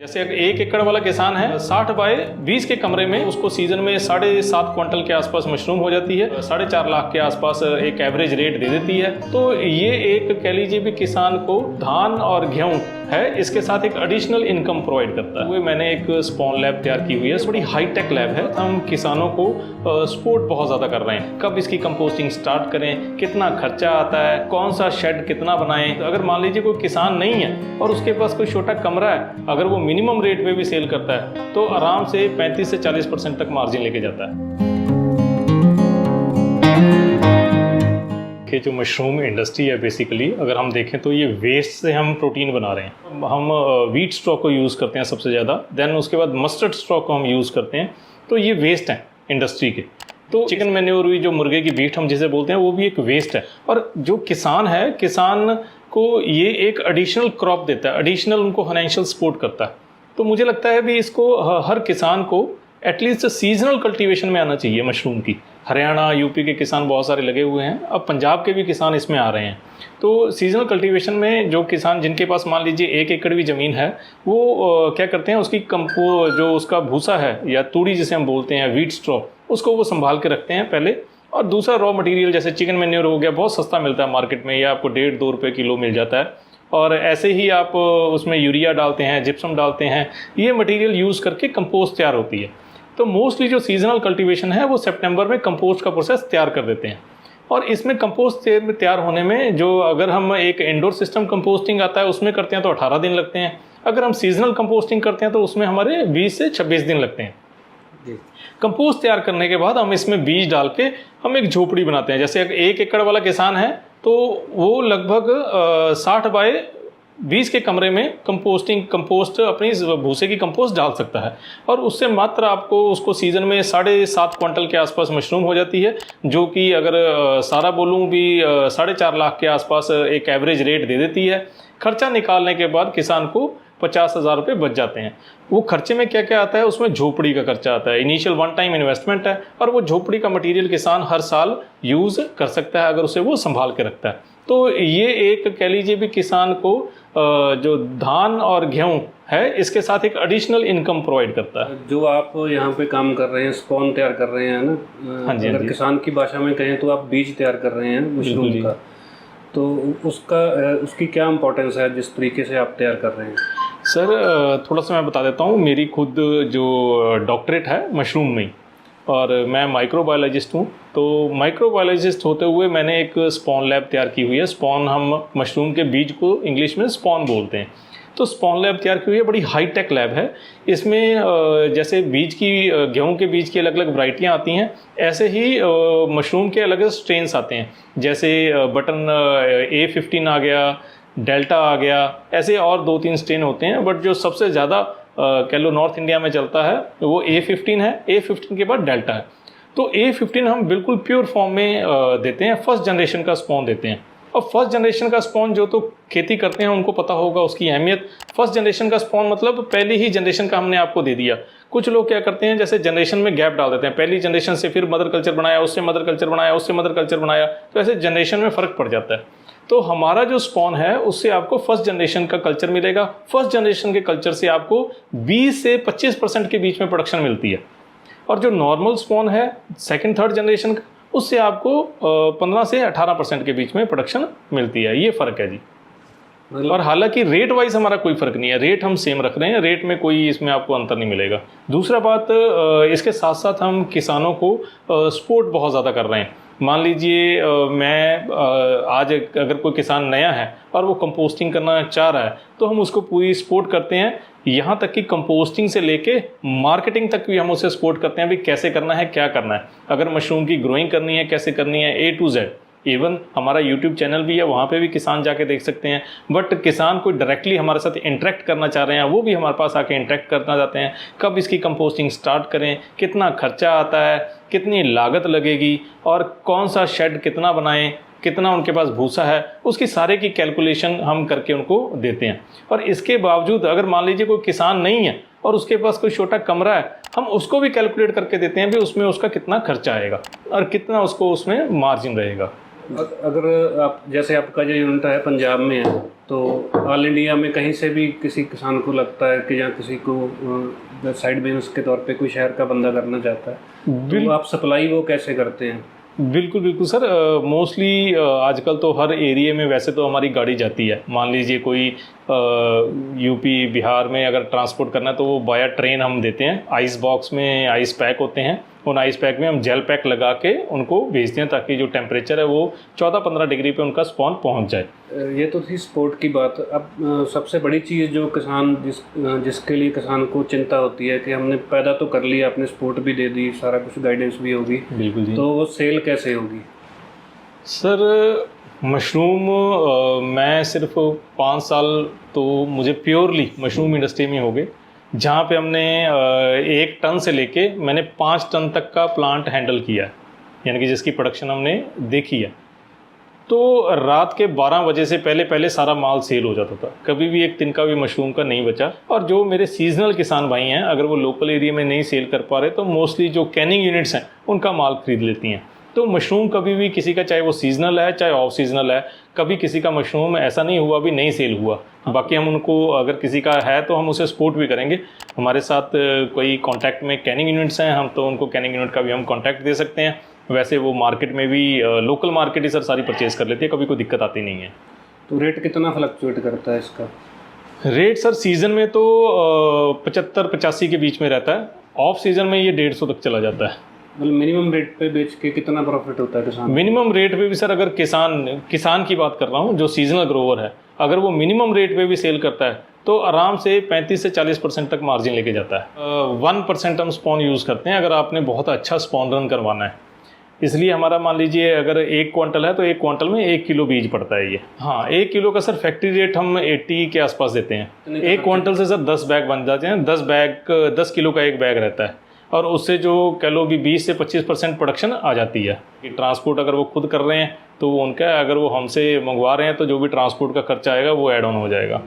जैसे एक एकड़ वाला किसान है 60 बाय 20 के कमरे में उसको सीजन में 7.5 क्विंटल के आसपास मशरूम हो जाती है, 4.5 लाख के आसपास एक एवरेज रेट दे देती है। तो ये एक कह लीजिए भी किसान को धान और गेहूं है, इसके साथ एक एडिशनल इनकम प्रोवाइड करता है। मैंने एक स्पॉन लैब तैयार की हुई है, बड़ी हाईटेक लैब है। हम किसानों को सपोर्ट बहुत ज़्यादा कर रहे हैं, कब इसकी कंपोस्टिंग स्टार्ट करें, कितना खर्चा आता है, कौन सा शेड कितना बनाएं। अगर मान लीजिए कोई किसान नहीं है और उसके पास कोई छोटा कमरा है, अगर वो मिनिमम रेट पे भी सेल करता है तो आराम से 35 से 40% तक मार्जिन लेके जाता है। कि जो मशरूम इंडस्ट्री है बेसिकली अगर हम देखें तो ये वेस्ट से हम प्रोटीन बना रहे हैं। हम व्हीट स्टॉक को यूज़ करते हैं सबसे ज़्यादा, देन उसके बाद मस्टर्ड स्टॉक को हम यूज़ करते हैं। तो ये वेस्ट हैं इंडस्ट्री के। तो चिकन मैन्योर हुई, जो मुर्गे की वीट हम जिसे बोलते हैं, वो भी एक वेस्ट है। और जो किसान है, किसान को ये एक एडिशनल क्रॉप देता है, एडिशनल उनको फाइनेंशियल सपोर्ट करता है। तो मुझे लगता है भी इसको हर किसान को एटलीस्ट सीजनल कल्टीवेशन में आना चाहिए मशरूम की। हरियाणा यूपी के किसान बहुत सारे लगे हुए हैं, अब पंजाब के भी किसान इसमें आ रहे हैं। तो सीजनल कल्टीवेशन में जो किसान जिनके पास मान लीजिए 1 एकड़ भी ज़मीन है, वो क्या करते हैं, उसकी जो उसका भूसा है या तूड़ी जिसे हम बोलते हैं, व्हीट स्ट्रॉ, उसको वो संभाल के रखते हैं पहले। और दूसरा रॉ मटेरियल जैसे चिकन मैन्योर हो गया, बहुत सस्ता मिलता है मार्केट में, या आपको 1.5-2 रुपये किलो मिल जाता है। और ऐसे ही आप उसमें यूरिया डालते हैं, जिप्सम डालते हैं, ये मटेरियल यूज़ करके कंपोस्ट तैयार होती है। तो मोस्टली जो सीजनल कल्टीवेशन है वो सितंबर में कंपोस्ट का प्रोसेस तैयार कर देते हैं। और इसमें कंपोस्ट तैयार होने में जो अगर हम एक इंडोर सिस्टम कंपोस्टिंग आता है उसमें करते हैं तो 18 दिन लगते हैं। अगर हम सीजनल कंपोस्टिंग करते हैं तो उसमें हमारे 20 से 26 दिन लगते हैं। कंपोस्ट तैयार करने के बाद हम इसमें बीज डाल के हम एक झोपड़ी बनाते हैं। जैसे 1 एकड़ वाला किसान है तो वो लगभग 60 बाय 20 के कमरे में कंपोस्ट अपनी भूसे की कंपोस्ट डाल सकता है। और उससे मात्र आपको उसको सीज़न में 7.5 क्विंटल के आसपास मशरूम हो जाती है, जो कि अगर सारा बोलूँ भी 4.5 लाख के आसपास एक एवरेज रेट दे देती है। खर्चा निकालने के बाद किसान को 50,000 रुपये बच जाते हैं। वो खर्चे में क्या क्या आता है, उसमें झोपड़ी का खर्चा आता है, इनिशियल 1 टाइम इन्वेस्टमेंट है, और वो झोपड़ी का मटेरियल किसान हर साल यूज़ कर सकता है अगर उसे वो संभाल के रखता है। तो ये एक कह लीजिए भी किसान को जो धान और गेहूं है, इसके साथ एक एडिशनल इनकम प्रोवाइड करता है। जो आप यहाँ पे काम कर रहे हैं, स्पॉन तैयार कर रहे हैं ना, हाँ जी, अगर किसान की भाषा में कहें तो आप बीज तैयार कर रहे हैं मशरूम का, तो उसकी क्या इम्पोर्टेंस है जिस तरीके से आप तैयार कर रहे हैं? सर थोड़ा सा मैं बता देता हूँ। मेरी खुद जो डॉक्टरेट है मशरूम में, और मैं माइक्रोबायोलॉजिस्ट हूँ। तो माइक्रोबायोलॉजिस्ट होते हुए मैंने एक स्पॉन लैब तैयार की हुई है। स्पॉन हम मशरूम के बीज को इंग्लिश में स्पॉन बोलते हैं। तो स्पॉन लैब तैयार की हुई है, बड़ी हाईटेक लैब है। इसमें जैसे बीज की गेहूं के बीज की अलग अलग वैरायटियाँ आती हैं, ऐसे ही मशरूम के अलग अलग स्ट्रेन्स आते हैं। जैसे बटन A15 आ गया, डेल्टा आ गया, ऐसे और 2-3 स्ट्रेन होते हैं। बट जो सबसे ज़्यादा कह लो नॉर्थ इंडिया में चलता है वो A15 है। A15 के बाद डेल्टा है। तो A15 हम बिल्कुल प्योर फॉर्म में देते हैं, फर्स्ट जनरेशन का स्पॉन देते हैं। और फर्स्ट जनरेशन का स्पॉन जो तो खेती करते हैं उनको पता होगा उसकी अहमियत। फर्स्ट जनरेशन का स्पॉन मतलब पहली ही जनरेशन का हमने आपको दे दिया। कुछ लोग क्या करते हैं, जैसे जनरेशन में गैप डाल देते हैं, पहली जनरेशन से फिर मदर कल्चर बनाया, उससे मदर कल्चर बनाया, उससे मदर कल्चर बनाया, तो ऐसे जनरेशन में फ़र्क पड़ जाता है। तो हमारा जो स्पॉन है उससे आपको फर्स्ट जनरेशन का कल्चर मिलेगा। फर्स्ट जनरेशन के कल्चर से आपको 20 से 25% के बीच में प्रोडक्शन मिलती है। और जो नॉर्मल स्पॉन है सेकंड थर्ड जनरेशन का, उससे आपको 15 से 18% के बीच में प्रोडक्शन मिलती है। ये फ़र्क है जी। और हालांकि रेट वाइज हमारा कोई फ़र्क नहीं है, रेट हम सेम रख रहे हैं, रेट में कोई इसमें आपको अंतर नहीं मिलेगा। दूसरा बात, इसके साथ साथ हम किसानों को सपोर्ट बहुत ज़्यादा कर रहे हैं। मान लीजिए मैं आज अगर कोई किसान नया है और वो कंपोस्टिंग करना चाह रहा है, तो हम उसको पूरी सपोर्ट करते हैं। यहाँ तक कि कंपोस्टिंग से लेके मार्केटिंग तक भी हम उसे सपोर्ट करते हैं भी कैसे करना है, क्या करना है। अगर मशरूम की ग्रोइंग करनी है, कैसे करनी है, A to Z। इवन हमारा YouTube चैनल भी है, वहाँ पे भी किसान जाके देख सकते हैं। बट किसान कोई डायरेक्टली हमारे साथ इंटरेक्ट करना चाह रहे हैं, वो भी हमारे पास आके इंटरेक्ट करना चाहते हैं। कब इसकी कंपोस्टिंग स्टार्ट करें, कितना खर्चा आता है, कितनी लागत लगेगी, और कौन सा शेड कितना बनाएं, कितना उनके पास भूसा है, उसकी सारे की कैलकुलेशन हम करके उनको देते हैं। और इसके बावजूद अगर मान लीजिए कोई किसान नहीं है और उसके पास कोई छोटा कमरा है, हम उसको भी कैलकुलेट करके देते हैं भी उसमें उसका कितना खर्चा आएगा और कितना उसको उसमें मार्जिन रहेगा। अगर आप जैसे आपका जो यूनिट है पंजाब में है, तो ऑल इंडिया में कहीं से भी किसी किसान को लगता है कि या किसी को साइड बिजनेस के तौर पे कोई शहर का बंदा करना चाहता है, तो आप सप्लाई वो कैसे करते हैं? बिल्कुल बिल्कुल सर, मोस्टली आजकल तो हर एरिया में वैसे तो हमारी गाड़ी जाती है। मान लीजिए कोई यूपी बिहार में अगर ट्रांसपोर्ट करना है तो वो बाया ट्रेन हम देते हैं। आइस बॉक्स में आइस पैक होते हैं, उन आइस पैक में हम जेल पैक लगा के उनको भेजते हैं ताकि जो टेम्परेचर है वो 14-15 डिग्री पे उनका स्पॉन पहुंच जाए। ये तो थी स्पोर्ट की बात। अब सबसे बड़ी चीज़ जो किसान जिसके लिए किसान को चिंता होती है कि हमने पैदा तो कर लिया, अपने स्पोर्ट भी दे दी, सारा कुछ गाइडेंस भी होगी, बिल्कुल जी। तो वो सेल कैसे होगी? सर मशरूम मैं सिर्फ 5 साल तो मुझे प्योरली मशरूम इंडस्ट्री में हो गए, जहाँ पे हमने 1 टन से लेके मैंने 5 टन तक का प्लांट हैंडल किया है, यानी कि जिसकी प्रोडक्शन हमने देखी है। तो रात के 12 बजे से पहले पहले सारा माल सेल हो जाता था, कभी भी एक तिनका भी मशरूम का नहीं बचा। और जो मेरे सीजनल किसान भाई हैं, अगर वो लोकल एरिया में नहीं सेल कर पा रहे तो मोस्टली जो कैनिंग यूनिट्स हैं उनका माल खरीद लेती हैं। तो मशरूम कभी भी किसी का, चाहे वो सीजनल है चाहे ऑफ सीजनल है, कभी किसी का मशरूम ऐसा नहीं हुआ भी नहीं सेल हुआ। बाकी हम उनको, अगर किसी का है तो हम उसे सपोर्ट भी करेंगे। हमारे साथ कोई कांटेक्ट में कैनिंग यूनिट्स हैं, हम तो उनको कैनिंग यूनिट का भी हम कांटेक्ट दे सकते हैं। वैसे वो मार्केट में भी लोकल मार्केट ही सर सारी परचेज कर लेती है, कभी कोई दिक्कत आती नहीं है। तो रेट कितना फ्लक्चुएट करता है इसका? रेट सर सीज़न में तो 75-85 के बीच में रहता है, ऑफ सीज़न में ये 150 तक चला जाता है। मतलब मिनिमम रेट पे बेच के कितना प्रॉफिट होता है किसान? मिनिमम रेट पे भी सर, अगर किसान की बात कर रहा हूँ जो सीजनल ग्रोवर है, अगर वो मिनिमम रेट पे भी सेल करता है तो आराम से 35 से 40% तक मार्जिन लेके जाता है। 1% हम स्पॉन यूज़ करते हैं अगर आपने बहुत अच्छा स्पॉन रन करवाना है। इसलिए हमारा, मान लीजिए अगर 1 क्विंटल है तो 1 क्विंटल में 1 किलो बीज पड़ता है ये। हाँ, 1 किलो का सर फैक्ट्री रेट हम 80 के आसपास देते हैं। 1 क्विंटल से सर 10 बैग बन जाते हैं। 10 किलो का एक बैग रहता है, और उससे जो कह लो भी 20 से 25% प्रोडक्शन आ जाती है। कि ट्रांसपोर्ट अगर वो खुद कर रहे हैं तो उनका, अगर वो हमसे मंगवा रहे हैं तो जो भी ट्रांसपोर्ट का खर्चा आएगा वो ऐड ऑन हो जाएगा।